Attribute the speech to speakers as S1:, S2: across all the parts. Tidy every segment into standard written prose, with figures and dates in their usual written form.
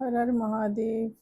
S1: हर हर महादेव।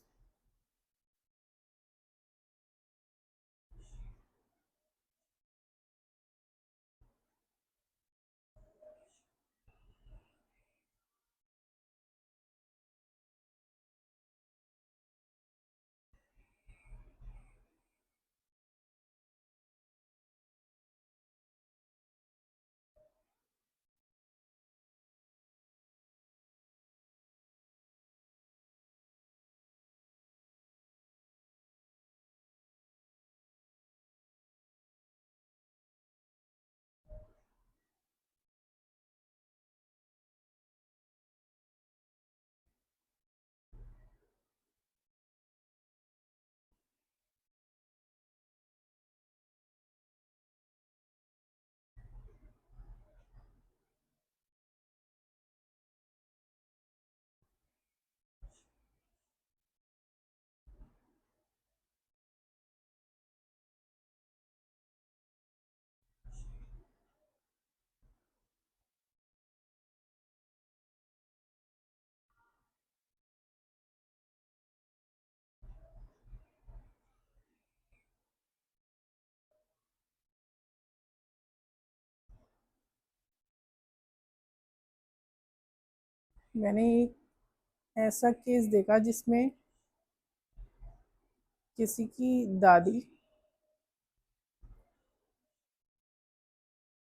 S1: मैंने एक ऐसा केस देखा जिसमें किसी की दादी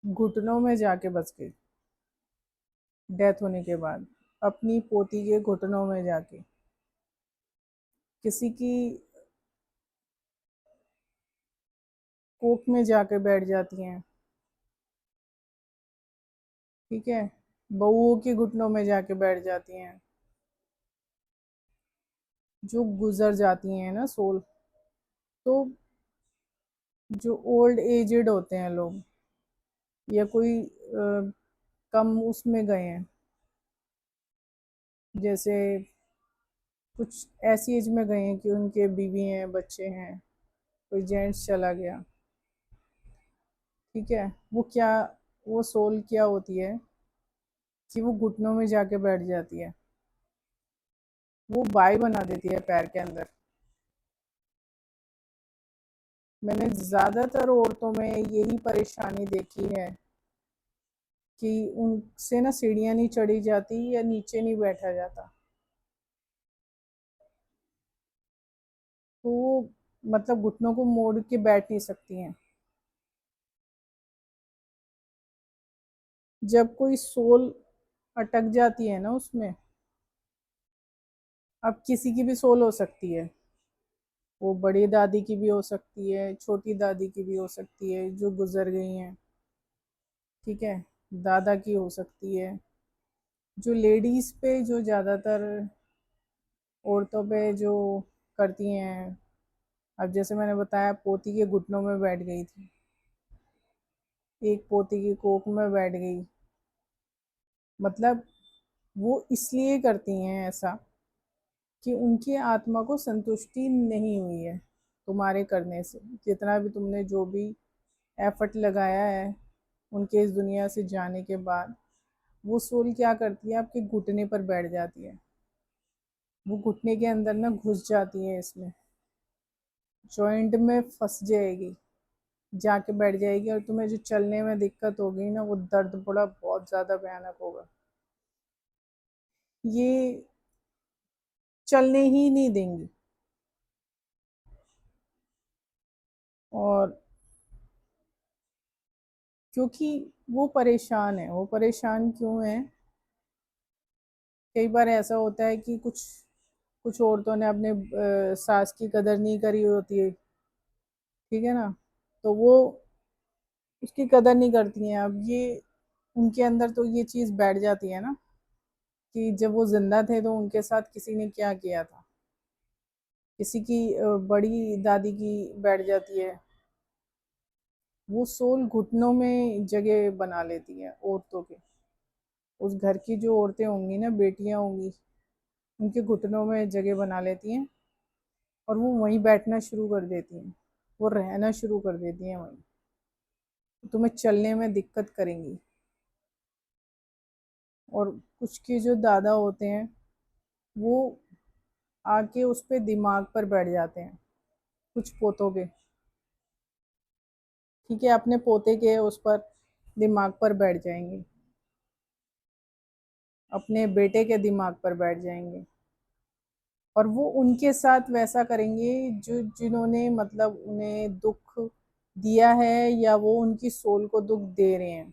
S1: घुटनों में जाके बच गई डेथ होने के बाद। अपनी पोती के घुटनों में जाके किसी की कोख में जाके बैठ जाती हैं। ठीक है, बहुओं के घुटनों में जाके बैठ जाती हैं। जो गुजर जाती हैं ना सोल, तो जो ओल्ड एजेड होते हैं लोग, या कोई कम उसमें गए हैं, जैसे कुछ ऐसी एज में गए हैं कि उनके बीवी हैं, बच्चे हैं, कोई जेंट्स चला गया। ठीक है, वो क्या, वो सोल क्या होती है कि वो घुटनों में जाके बैठ जाती है। वो बाई बना देती है पैर के अंदर। मैंने ज्यादातर औरतों में यही परेशानी देखी है कि उनसे ना सीढ़ियाँ नहीं चढ़ी जाती या नीचे नहीं बैठा जाता। तो वो मतलब घुटनों को मोड़ के बैठ नहीं सकती हैं। जब कोई सोल अटक जाती है ना उसमें, अब किसी की भी सोल हो सकती है। वो बड़ी दादी की भी हो सकती है, छोटी दादी की भी हो सकती है जो गुजर गई हैं। ठीक है, दादा की हो सकती है। जो लेडीज पे, जो ज्यादातर औरतों पे जो करती हैं, अब जैसे मैंने बताया पोती के घुटनों में बैठ गई थी, एक पोती की कोख में बैठ गई। मतलब वो इसलिए करती हैं ऐसा कि उनकी आत्मा को संतुष्टि नहीं हुई है तुम्हारे करने से। जितना भी तुमने जो भी एफर्ट लगाया है उनके इस दुनिया से जाने के बाद, वो सोल क्या करती है, आपके घुटने पर बैठ जाती है। वो घुटने के अंदर ना घुस जाती है, इसमें जॉइंट में फंस जाएगी, जाके बैठ जाएगी। और तुम्हें जो चलने में दिक्कत होगी ना, वो दर्द बड़ा बहुत ज्यादा भयानक होगा। ये चलने ही नहीं देंगी। और क्योंकि वो परेशान है। वो परेशान क्यों है, कई बार ऐसा होता है कि कुछ कुछ औरतों ने अपने सास की कदर नहीं करी होती है। ठीक है ना, तो वो उसकी कदर नहीं करती हैं। अब ये उनके अंदर तो ये चीज़ बैठ जाती है ना कि जब वो जिंदा थे तो उनके साथ किसी ने क्या किया था। किसी की बड़ी दादी की बैठ जाती है। वो सोल घुटनों में जगह बना लेती है औरतों के। उस घर की जो औरतें होंगी ना, बेटियां होंगी, उनके घुटनों में जगह बना लेती हैं। और वो वहीं बैठना शुरू कर देती हैं, वो रहना शुरू कर देती हैं वहीं। तुम्हें चलने में दिक्कत करेंगी। और कुछ के जो दादा होते हैं, वो आके उस पे दिमाग पर बैठ जाते हैं, कुछ पोतों के। ठीक है, अपने पोते के उस पर दिमाग पर बैठ जाएंगे, अपने बेटे के दिमाग पर बैठ जाएंगे, और वो उनके साथ वैसा करेंगे जो जिन्होंने मतलब उन्हें दुख दिया है, या वो उनकी सोल को दुख दे रहे हैं।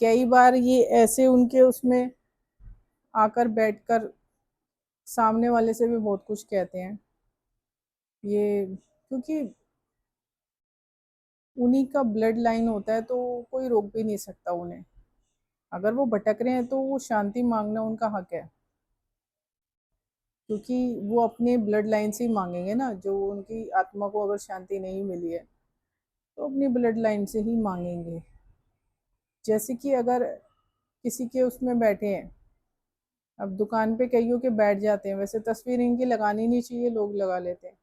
S1: कई बार ये ऐसे उनके उसमें आकर बैठकर सामने वाले से भी बहुत कुछ कहते हैं ये, क्योंकि उन्हीं का ब्लड लाइन होता है, तो कोई रोक भी नहीं सकता उन्हें। अगर वो भटक रहे हैं तो वो शांति मांगना उनका हक है, क्योंकि वो अपने ब्लड लाइन से ही मांगेंगे ना। जो उनकी आत्मा को अगर शांति नहीं मिली है तो अपनी ब्लड लाइन से ही मांगेंगे। जैसे कि अगर किसी के उसमें बैठे हैं, अब दुकान पे कईयों के बैठ जाते हैं, वैसे तस्वीर इनकी लगानी नहीं चाहिए, लोग लगा लेते हैं,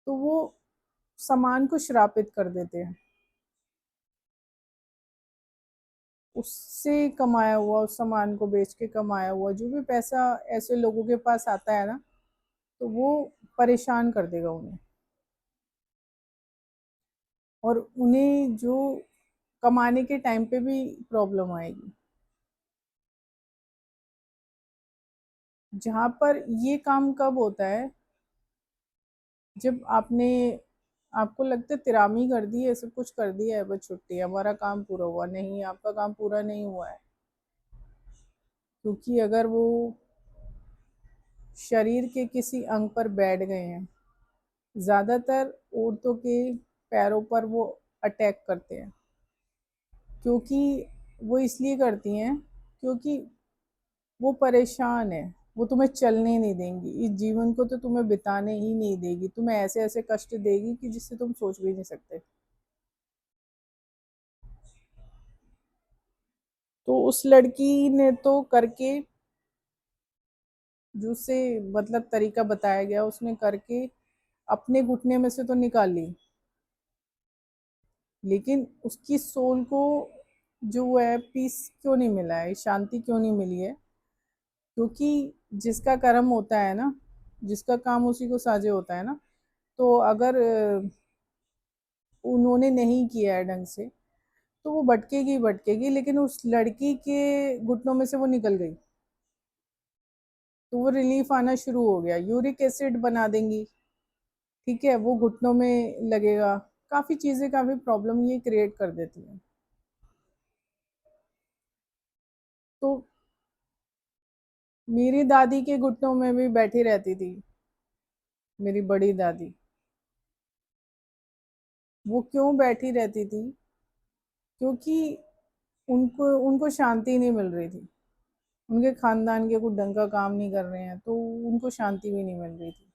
S1: तो वो सामान को श्रापित कर देते हैं। उससे कमाया हुआ, उस सामान को बेच के कमाया हुआ जो भी पैसा ऐसे लोगों के पास आता है ना, तो वो परेशान कर देगा उन्हें, और उन्हें जो कमाने के टाइम पे भी प्रॉब्लम आएगी। जहाँ पर ये काम कब होता है, जब आपने, आपको लगता है तिरामी कर दी है, सब कुछ कर दिया है, बस छुट्टी, हमारा काम पूरा हुआ। नहीं, आपका काम पूरा नहीं हुआ है, क्योंकि अगर वो शरीर के किसी अंग पर बैठ गए हैं, ज़्यादातर औरतों के पैरों पर वो अटैक करते हैं, क्योंकि वो इसलिए करती हैं क्योंकि वो परेशान है। वो तुम्हें चलने नहीं देंगी, इस जीवन को तो तुम्हें बिताने ही नहीं देगी, तुम्हें ऐसे ऐसे कष्ट देगी कि जिससे तुम सोच भी नहीं सकते। तो उस लड़की ने तो करके, जो उसे मतलब तरीका बताया गया उसने करके अपने घुटने में से तो निकाल ली, लेकिन उसकी सोल को जो है पीस क्यों नहीं मिला है, शांति क्यों नहीं मिली है? क्योंकि जिसका कर्म होता है ना, जिसका काम उसी को साजे होता है ना। तो अगर उन्होंने नहीं किया है ढंग से, तो वो भटकेगी ही भटकेगी, लेकिन उस लड़की के घुटनों में से वो निकल गई, तो वो रिलीफ आना शुरू हो गया, यूरिक एसिड बना देंगी। ठीक है, वो घुटनों में लगेगा, काफ़ी चीज़ें, काफ़ी प्रॉब्लम ये क्रिएट कर देती हैं। तो मेरी दादी के घुटनों में भी बैठी रहती थी, मेरी बड़ी दादी। वो क्यों बैठी रहती थी? क्योंकि उनको उनको शांति नहीं मिल रही थी। उनके खानदान के कुछ ढंग का काम नहीं कर रहे हैं, तो उनको शांति भी नहीं मिल रही थी,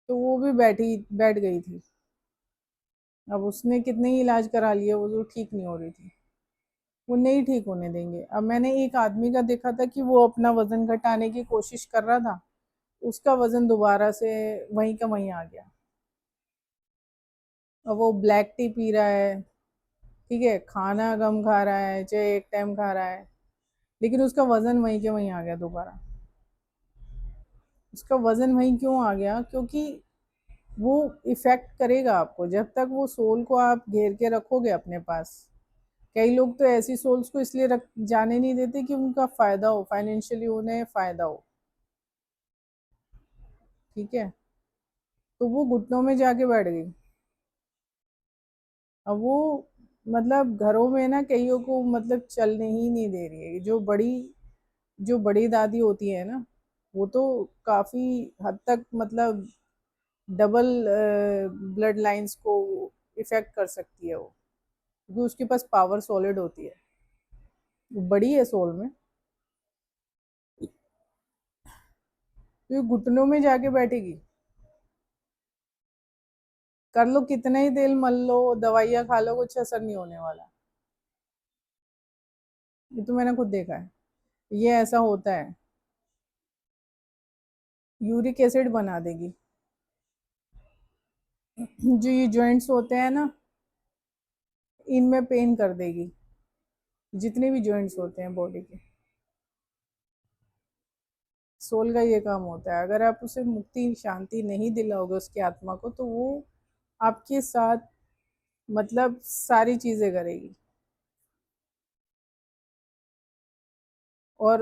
S1: तो वो भी बैठ गई थी। अब उसने कितने ही इलाज करा लिए, वो तो ठीक नहीं हो रही थी। वो नहीं ठीक होने देंगे। अब मैंने एक आदमी का देखा था कि वो अपना वजन घटाने की कोशिश कर रहा था, उसका वजन दोबारा से वहीं का वहीं आ गया। अब वो ब्लैक टी पी रहा है, ठीक है, खाना कम खा रहा है, चाहे एक टाइम खा रहा है, लेकिन उसका वजन वहीं के वहीं आ गया दोबारा। उसका वजन वहीं क्यों आ गया? क्योंकि वो इफेक्ट करेगा आपको जब तक वो सोल को आप घेर के रखोगे अपने पास। कई लोग तो ऐसी सोल्स को इसलिए रख जाने नहीं देते कि उनका फायदा हो, फाइनेंशियली उन्हें फायदा हो। ठीक है, तो वो घुटनों में जाके बैठ गई। अब वो मतलब घरों में ना कईयों को मतलब चलने ही नहीं दे रही है। जो बड़ी दादी होती है ना, वो तो काफी हद तक मतलब डबल ब्लड लाइंस को इफेक्ट कर सकती है वो, क्योंकि उसके पास पावर सॉलिड होती है, वो बड़ी है सोल में, तो ये घुटनों में जाके बैठेगी। कर लो कितना ही तेल मल लो, दवाइयाँ खा लो, कुछ असर नहीं होने वाला। ये तो मैंने खुद देखा है, ये ऐसा होता है। यूरिक एसिड बना देगी। जो ये जॉइंट्स होते हैं ना, इनमें पेन कर देगी, जितने भी जॉइंट्स होते हैं बॉडी के। सोल का ये काम होता है। अगर आप उसे मुक्ति शांति नहीं दिलाओगे उसकी आत्मा को, तो वो आपके साथ मतलब सारी चीजें करेगी। और